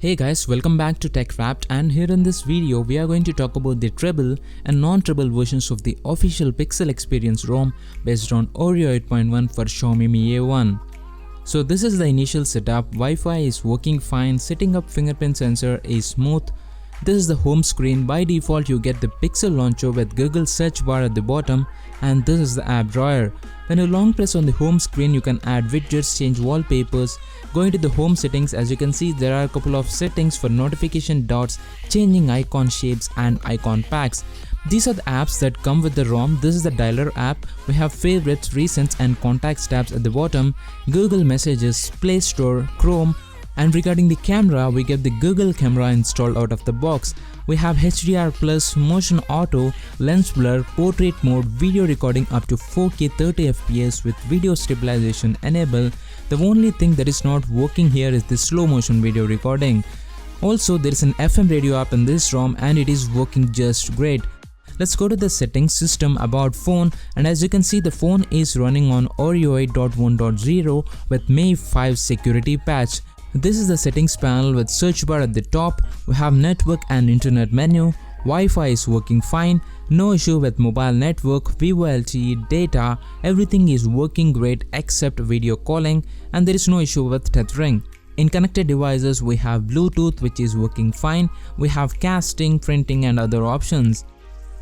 Hey guys, welcome back to Tech Wrapped, and here in this video we are going to talk about the treble and non-treble versions of the official Pixel Experience ROM based on Oreo 8.1 for Xiaomi Miui 1. So this is the initial setup. Wi-Fi is working fine, setting up fingerprint sensor is smooth. This is the home screen. By default you get the Pixel launcher with Google search bar at the bottom, and this is the app drawer. When you long press on the home screen, you can add widgets, change wallpapers. Going to the home settings, as you can see there are a couple of settings for notification dots, changing icon shapes and icon packs. These are the apps that come with the ROM. This is the dialer app. We have favorites, recents and contacts tabs at the bottom, Google Messages, Play Store, Chrome. And regarding the camera, we get the Google camera installed out of the box. We have HDR+, motion auto, lens blur, portrait mode, video recording up to 4K 30fps with video stabilization enabled. The only thing that is not working here is the slow motion video recording. Also, there is an FM radio app in this ROM and it is working just great. Let's go to the settings, system, about phone, and as you can see the phone is running on Oreo 8.1.0 with May 5 security patch. This is the settings panel with search bar at the top. We have network and internet menu. Wi-Fi is working fine, no issue with mobile network, VoLTE, data, everything is working great except video calling, and there is no issue with tethering. In connected devices we have Bluetooth which is working fine. We have casting, printing and other options.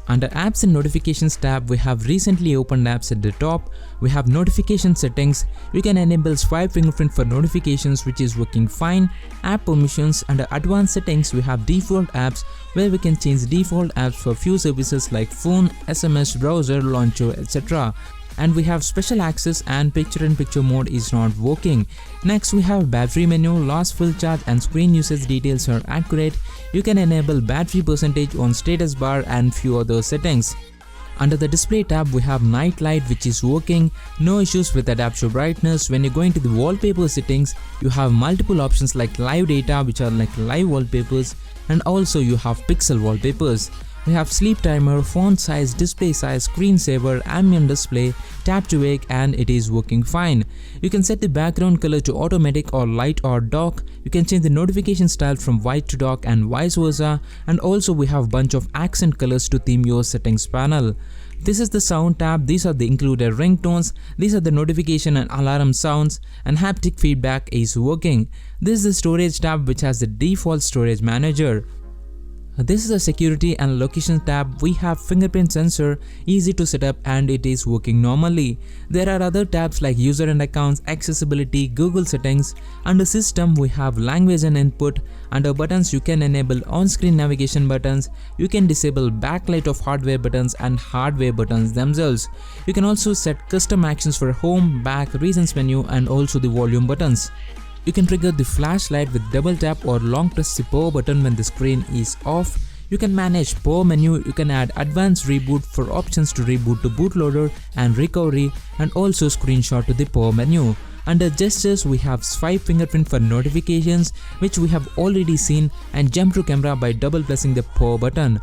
Under apps and notifications tab, we have recently opened apps at the top. We have notification settings. You can enable swipe fingerprint for notifications which is working fine. App permissions. Under advanced settings, we have default apps where we can change default apps for few services like phone, SMS, browser, launcher, etc. And we have special access and picture-in-picture mode is not working. Next we have battery menu, last full charge and screen usage details are accurate. You can enable battery percentage on status bar and few other settings. Under the display tab we have night light which is working, no issues with adaptive brightness. When you go into the wallpaper settings, you have multiple options like live data which are like live wallpapers, and also you have pixel wallpapers. We have sleep timer, font size, display size, screensaver, ambient display, tap to wake, and it is working fine. You can set the background color to automatic or light or dark. You can change the notification style from white to dark and vice versa, and also we have bunch of accent colors to theme your settings panel. This is the sound tab. These are the included ringtones. These are the notification and alarm sounds, and haptic feedback is working. This is the storage tab which has the default storage manager. This is a security and location tab. We have fingerprint sensor, easy to set up and it is working normally. There are other tabs like user and accounts, accessibility, Google settings. Under system we have language and input. Under buttons you can enable on-screen navigation buttons. You can disable backlight of hardware buttons and hardware buttons themselves. You can also set custom actions for home, back, reasons menu and also the volume buttons. You can trigger the flashlight with double tap or long press the power button when the screen is off. You can manage power menu. You can add advanced reboot for options to reboot to bootloader and recovery, and also screenshot to the power menu. Under gestures we have swipe fingerprint for notifications which we have already seen, and jump to camera by double pressing the power button.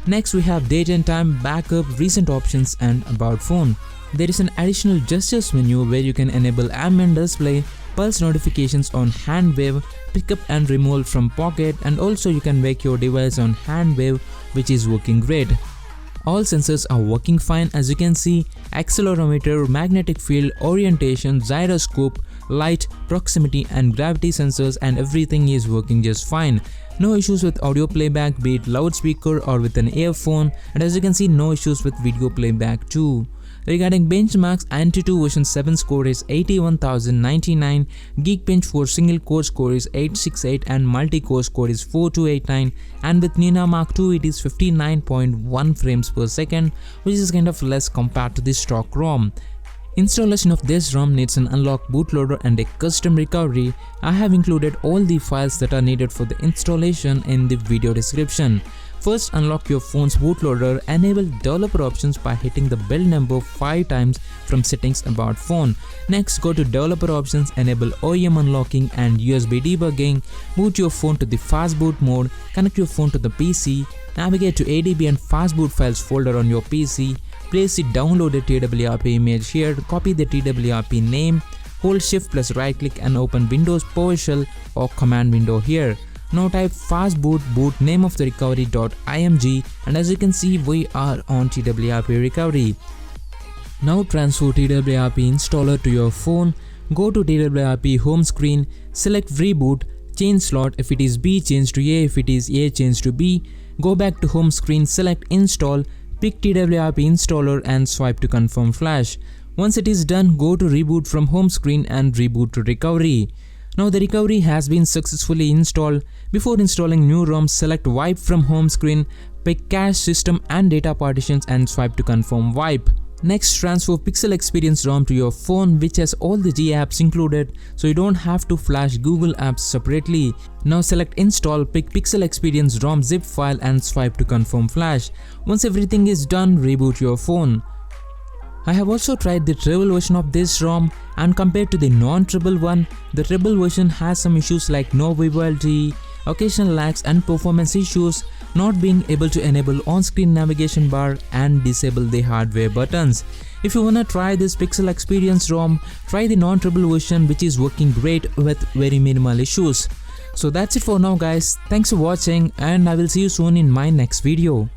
Next we have date and time, backup, recent options and about phone. There is an additional gestures menu where you can enable ambient display, pulse notifications on hand wave, pick up and removal from pocket, and also you can wake your device on hand wave which is working great. All sensors are working fine, as you can see: accelerometer, magnetic field, orientation, gyroscope, light, proximity and gravity sensors, and everything is working just fine. No issues with audio playback, be it loudspeaker or with an earphone, and as you can see no issues with video playback too. Regarding benchmarks, Antutu version 7 score is 81,099, Geekbench for single core score is 868 and multi-core score is 4289, and with Nina Mark II it is 59.1 frames per second, which is kind of less compared to the stock ROM. Installation of this ROM needs an unlocked bootloader and a custom recovery. I have included all the files that are needed for the installation in the video description. First, unlock your phone's bootloader. Enable developer options by hitting the bell number 5 times from settings about phone. Next, go to developer options, enable OEM unlocking and USB debugging. Boot your phone to the fast boot mode. Connect your phone to the PC. Navigate to ADB and fastboot files folder on your PC. Place the downloaded TWRP image here. Copy the TWRP name. Hold shift plus right click and open Windows PowerShell or command window here. Now type fastboot boot name of the recovery.img, and as you can see we are on TWRP recovery. Now transfer TWRP installer to your phone, go to TWRP home screen, select reboot, change slot, if it is B change to A, if it is A change to B, go back to home screen, select install, pick TWRP installer and swipe to confirm flash. Once it is done, go to reboot from home screen and reboot to recovery. Now the recovery has been successfully installed. Before installing new ROM, select wipe from home screen, pick cache, system and data partitions and swipe to confirm wipe. Next, transfer Pixel Experience ROM to your phone, which has all the G apps included, so you don't have to flash Google apps separately. Now select install, pick Pixel Experience ROM zip file and swipe to confirm flash. Once everything is done, reboot your phone. I have also tried the Treble version of this ROM, and compared to the non-Treble one, the Treble version has some issues like no viewability, occasional lags and performance issues, not being able to enable on-screen navigation bar and disable the hardware buttons. If you wanna try this Pixel Experience ROM, try the non-Treble version, which is working great with very minimal issues. So that's it for now guys, thanks for watching and I will see you soon in my next video.